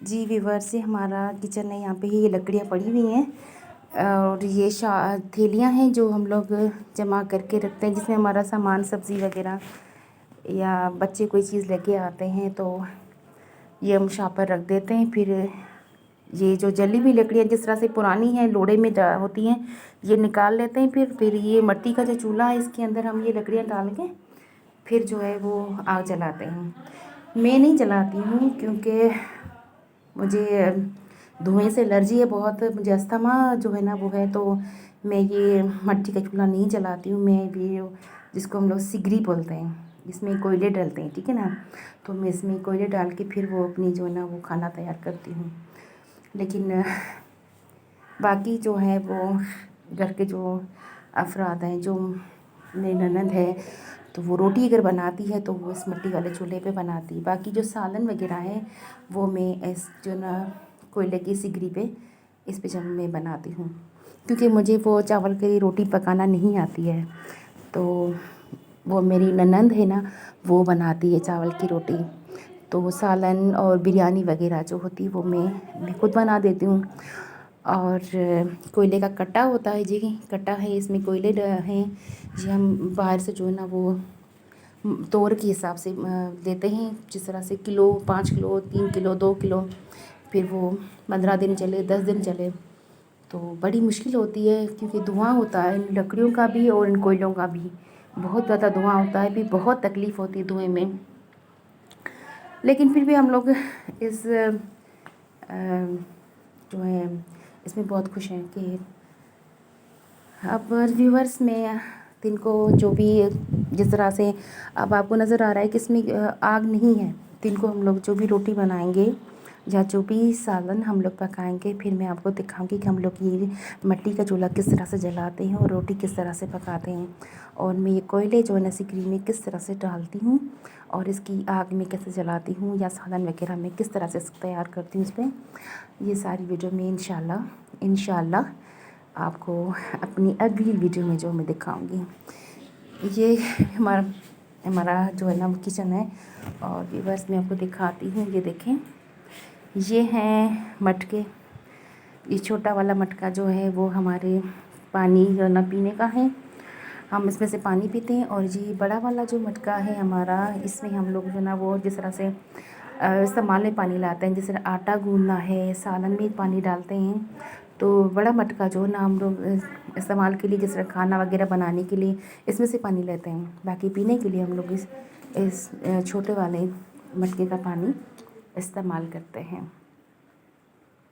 جی viewers, یہ ہمارا kitchen ہے، یہاں پہ یہ لکڑیاں پڑی ہوئی ہیں اور یہ تھیلیاں ہیں جو ہم لوگ جمع کر کے رکھتے ہیں، جس میں ہمارا سامان سبزی وغیرہ یا بچے کوئی چیز لے کے آتے ہیں تو یہ ہم شاپ پر رکھ دیتے ہیں۔ پھر یہ جو جلی ہوئی لکڑیاں جس طرح سے پرانی ہیں لوڑے میں ہوتی ہیں، یہ نکال لیتے ہیں۔ پھر یہ مٹی کا جو چولہا ہے اس کے اندر ہم یہ لکڑیاں ڈال کے پھر جو ہے وہ آگ جلاتے ہیں۔ میں نہیں جلاتی ہوں کیونکہ مجھے دھوئیں سے الرجی ہے بہت، مجھے استھما جو ہے نا وہ ہے، تو میں یہ مٹی کا چولہا نہیں جلاتی ہوں۔ میں یہ جس کو ہم لوگ سگری بولتے ہیں، اس میں کوئلے ڈلتے ہیں، ٹھیک ہے نا، تو میں اس میں کوئلے ڈال کے پھر وہ اپنی جو ہے نا وہ کھانا تیار کرتی ہوں۔ لیکن باقی جو ہے وہ گھر کے جو افراد ہیں، جو میری نند ہے تو وہ روٹی اگر بناتی ہے تو وہ اس مٹی والے چولہے پہ بناتی ہے۔ باقی جو سالن وغیرہ ہے وہ میں اس جو نا کوئلے کی سگری پہ اس پہ جب میں بناتی ہوں، کیونکہ مجھے وہ چاول کی روٹی پکانا نہیں آتی ہے، تو وہ میری نند ہے نا وہ بناتی ہے چاول کی روٹی، تو وہ سالن اور بریانی وغیرہ جو ہوتی ہے وہ میں خود بنا دیتی ہوں۔ اور کوئلے کا کٹا ہوتا ہے، جی کٹا ہے، اس میں کوئلے ہیں جی، ہم باہر سے جو ہے نا وہ تور کے حساب سے دیتے ہیں، جس طرح سے کلو، 5 کلو، 3 کلو، 2 کلو، پھر وہ 15 دن چلے، 10 دن چلے، تو بڑی مشکل ہوتی ہے کیونکہ دھواں ہوتا ہے ان لکڑیوں کا بھی اور ان کوئلوں کا بھی، بہت زیادہ دھواں ہوتا ہے، بھی بہت تکلیف ہوتی ہے دھوئیں میں۔ لیکن پھر بھی ہم لوگ اس جو ہے اس میں بہت خوش ہیں کہ اب ویورس میں دن کو جو بھی جس طرح سے اب آپ کو نظر آ رہا ہے کہ اس میں آگ نہیں ہے، دن کو ہم لوگ جو بھی روٹی بنائیں گے یا جو بھی سالن ہم لوگ پکائیں گے، پھر میں آپ کو دکھاؤں گی کہ ہم لوگ یہ مٹی کا چولہا کس طرح سے جلاتے ہیں اور روٹی کس طرح سے پکاتے ہیں، اور میں یہ کوئلے جو ہے نا سگری میں کس طرح سے ڈالتی ہوں اور اس کی آگ میں کیسے جلاتی ہوں، یا سالن وغیرہ میں کس طرح سے تیار کرتی ہوں اس پہ، یہ ساری ویڈیو میں انشاءاللہ آپ کو اپنی اگلی ویڈیو میں جو میں دکھاؤں گی۔ یہ ہمارا جو ہے نا کچن ہے، اور ویورس میں آپ کو دکھاتی ہوں، یہ دیکھیں، یہ ہیں مٹکے۔ یہ چھوٹا والا مٹکا جو ہے وہ ہمارے پانی جو نا پینے کا ہے، ہم اس میں سے پانی پیتے ہیں، اور یہ بڑا والا جو مٹکا ہے ہمارا، اس میں ہم لوگ جو نا وہ جس طرح سے استعمال میں پانی لاتے ہیں، جس طرح آٹا گوندنا ہے، سالن میں پانی ڈالتے ہیں، تو بڑا مٹکا جو نا ہم لوگ استعمال کے لیے جس طرح کھانا وغیرہ بنانے کے لیے اس میں سے پانی لیتے ہیں، باقی پینے کے لیے ہم لوگ اس چھوٹے والے مٹکے کا پانی استعمال کرتے ہیں۔